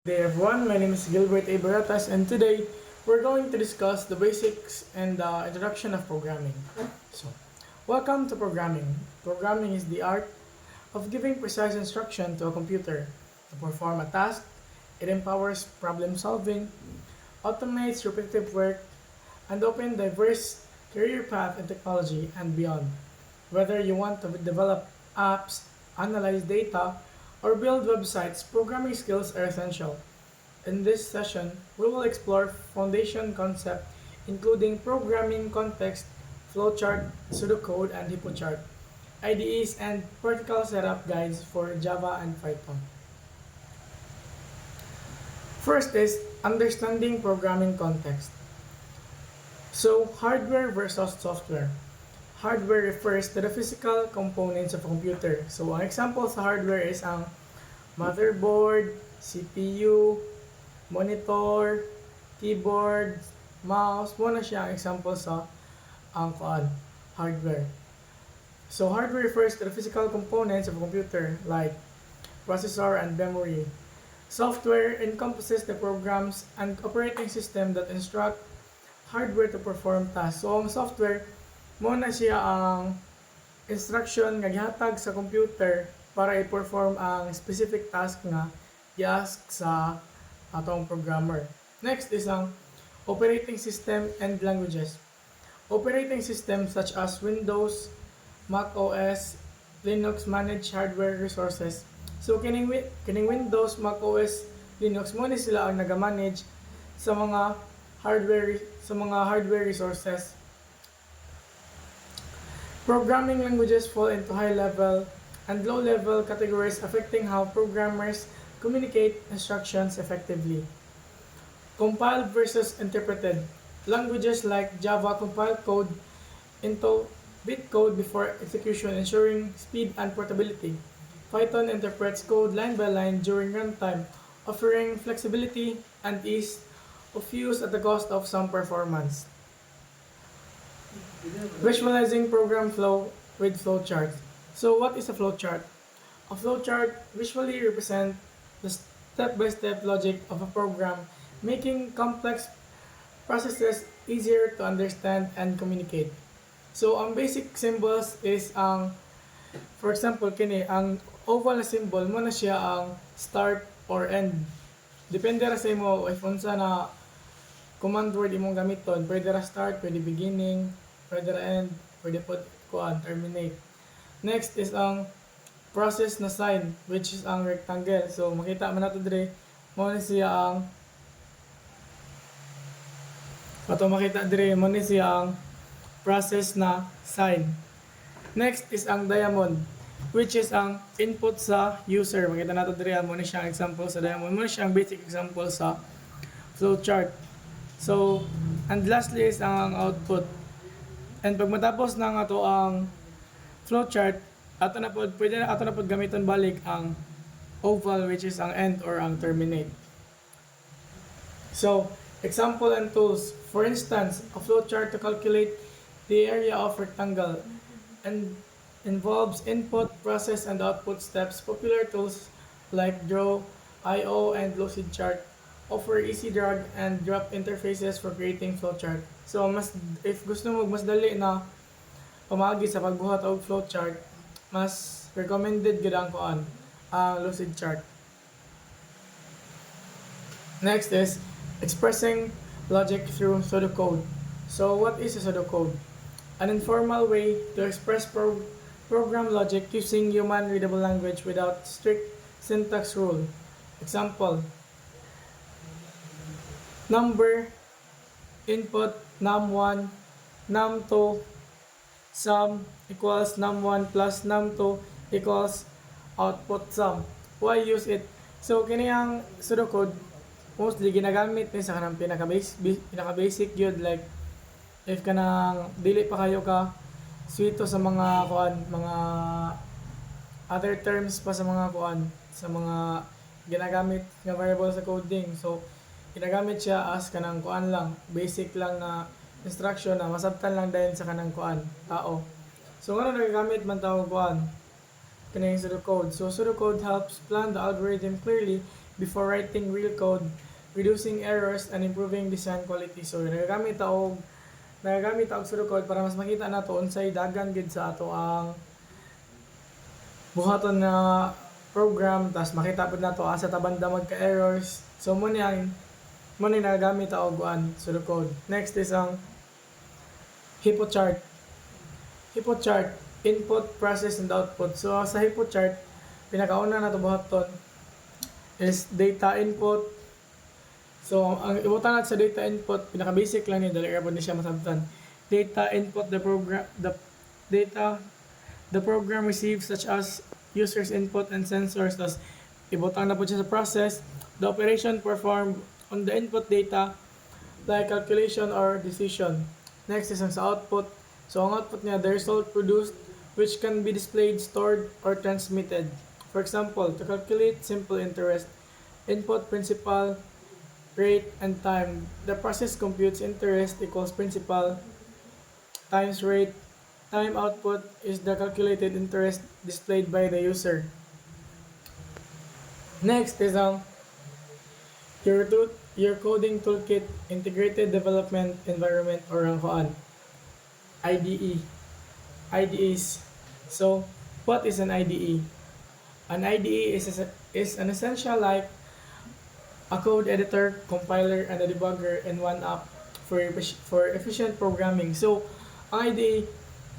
Hey everyone, my name is Gilbert A. Baratas, and today we're going to discuss the basics and the introduction of programming. So, welcome to programming. Programming is the art of giving precise instruction to a computer to perform a task. It empowers problem solving, automates repetitive work, and opens diverse career path in technology and beyond. Whether you want to develop apps, analyze data, or build websites, programming skills are essential. In this session, we will explore foundation concepts including programming context, flowchart, pseudocode, and HippoChart, IDEs, and practical setup guides for Java and Python. First is understanding programming context. So, hardware versus software. Hardware refers to the physical components of a computer. So, ang example sa hardware is ang motherboard, CPU, monitor, keyboard, mouse. Muna siya ang example sa hardware. So, hardware refers to the physical components of a computer like processor and memory. Software encompasses the programs and operating system that instruct hardware to perform tasks. So, ang software, muna siya ang instruction nga gihatag sa computer para i-perform ang specific task nga i-ask sa atong programmer. Next is ang operating system and languages. Operating systems such as Windows, Mac OS, Linux manage hardware resources. So kining Windows, Mac OS, Linux mo ni sila ang nagamanage sa mga hardware resources. Programming languages fall into high-level and low-level categories affecting how programmers communicate instructions effectively. Compiled versus interpreted. Languages like Java compile code into bitcode before execution, ensuring speed and portability. Python interprets code line by line during runtime, offering flexibility and ease of use at the cost of some performance. Visualizing program flow with flowchart. So what is a flowchart? A flowchart visually represents the step-by-step logic of a program, making complex processes easier to understand and communicate. So ang basic symbols is for example ang oval na symbol mo na siya ang start or end. Depende ra sa imo if unsa na command word imong gamiton, pwede ra start, pwede beginning, pwede ra end, pwede pod terminate. Next is ang process na sign, which is ang rectangle. So makita man nato dire mo ni siya ang process na sign. Next is ang diamond, which is ang input sa user. Makita nato dire mo ni siya ang example sa diamond. Mo ni siya ang basic example sa flowchart. So, and lastly is ang output. And pag matapos na ato ang flowchart, pwede na ato na pod gamiton balik ang oval, which is ang end or ang terminate. So, example and tools. For instance, a flowchart to calculate the area of rectangle and involves input, process, and output steps. Popular tools like Draw, IO, and Lucidchart offer easy drag and drop interfaces for creating flowchart. So, if gusto mo mas dali na pamagi sa pagbuhat og flowchart, mas recommended gid ang Lucidchart. Next is expressing logic through pseudocode. So, what is a pseudocode? An informal way to express program logic using human-readable language without strict syntax rule. Example: number input num1 num2 sum equals num1 plus num2 equals output sum. Why use it? So kini ang pseudocode mostly ginagamit ni sa kanang pinaka-basic yun, like if kanang dili pa kayo ka swito sa mga mga other terms pa sa mga sa mga ginagamit nga variable sa coding. So ginagamit siya as kanang lang, basic lang na instruction na masabtan lang dahil sa kanang tao. So ano nagagamit man tawag kaning pseudocode. So pseudocode helps plan the algorithm clearly before writing real code, reducing errors and improving design quality. So nagagamit og pseudocode para mas makita nato unsay dagan gid sa ato ang buhaton na program, tas makita pud nato asa ta banda magka-errors. So mo ni nagagamit og pseudocode. Next is ang HippoChart. HippoChart, input, process, and output. So sa HippoChart, pinakauna na ito buhaton is data input. So ang ibutan natin sa data input, pinaka-basic lang ni dali ra pud ni siya masabtan. Data input, the program receives such as users input and sensors. Tapos ibutang na po siya sa process. The operation performed on the input data like calculation or decision. Next is ang sa output. So ang output niya, the result produced which can be displayed, stored, or transmitted. For example, to calculate simple interest, input principal, rate, and time. The process computes interest equals principal times rate. Time output is the calculated interest displayed by the user. Next is ang your coding toolkit, integrated development environment, or ang IDE. IDEs. So, what is an IDE? An IDE is an essential like a code editor, compiler, and a debugger in one app for efficient programming. So, ang IDE,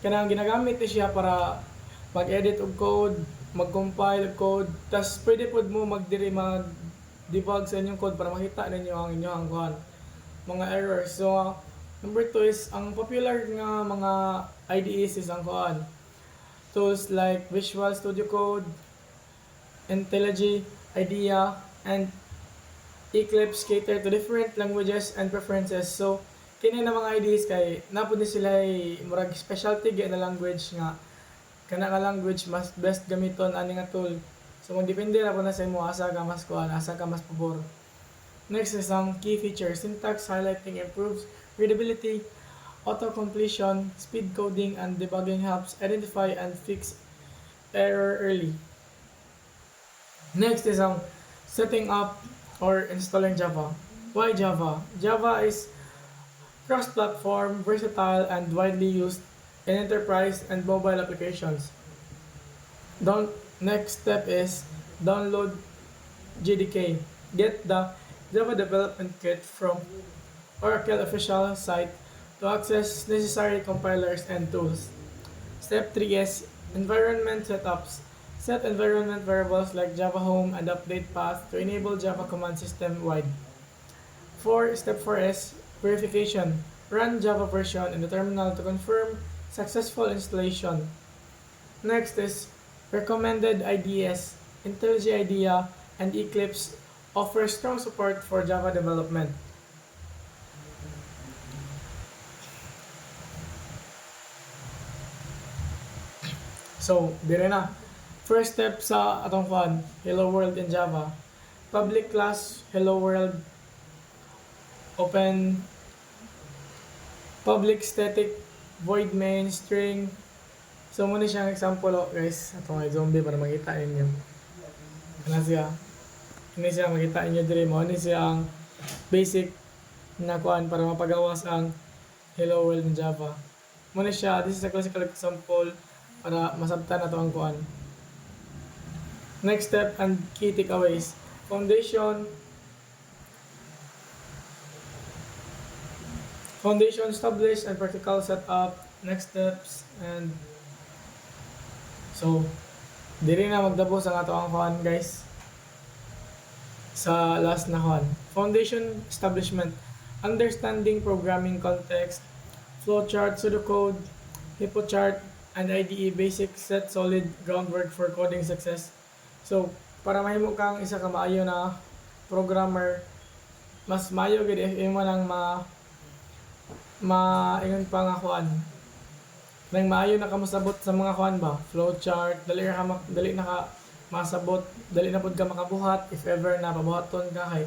kanang ginagamit ni siya para mag-edit og code, mag-compile og code, tas pwede pod mo mag-debug sa inyong code para makita ninyo ang inyong mga errors. So, number 2 is ang popular nga mga IDEs is ang tools like Visual Studio Code, IntelliJ, IDEA, and Eclipse cater to different languages and preferences. So, kini na mga IDEs kay napod ni sila murag specialty gyud na language nga kana ka language mas best gamiton ani nga tool. So kung depende na po na sa imo asa ka mas pabor. Next is ang key features. Syntax highlighting improves readability, auto-completion, speed coding, and debugging helps identify and fix error early. Next is ang setting up or installing Java. Why Java? Java is cross-platform, versatile, and widely used in enterprise and mobile applications. Next step is download JDK. Get the Java Development Kit from Oracle official site to access necessary compilers and tools. Step 3 is environment setups. Set environment variables like Java Home and update path to enable Java command system wide. Step 4 is verification. Run Java version in the terminal to confirm successful installation. Next is recommended IDEs. IntelliJ IDEA and Eclipse offer strong support for Java development. So, dire na. First step sa atong Hello World in Java. Public class, Hello World. Open public static void main string. So muna siyang example guys. Atong zombie para makita ninyo. Ano siya? Ini siya makita ninyo dire mo. Ini siya ang basic na para mapagawas ang Hello World in Java. Muna siya, this is a classical example para masabtan nato ang Next step and key takeaways. Foundation established and practical setup. Next steps and so diri na magdabos ang ato ang guys. Sa last na Foundation establishment. Understanding programming context, flowchart, pseudocode, HippoChart, and IDE basic set solid groundwork for coding success. So, para mahimo kang isa ka maayo na programmer, mas maayo gid if imo lang ingon pa nga nang maayo na ka masabot sa mga ba, flowchart, dali na ka masabot, dali na pud ka makabuhat if ever na pabuhaton ka kay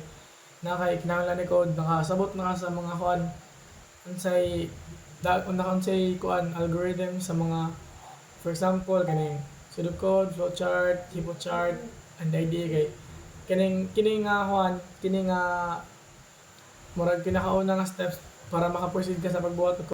kinahanglan ni code, nakasabot na ka sa mga unsay algorithm sa mga, for example kaning pseudocode, flowchart, HippoChart, and IDE kay kining nga Juan, kining nga murag pinakauna nga steps para maka-proceed ka sa pagbuhat og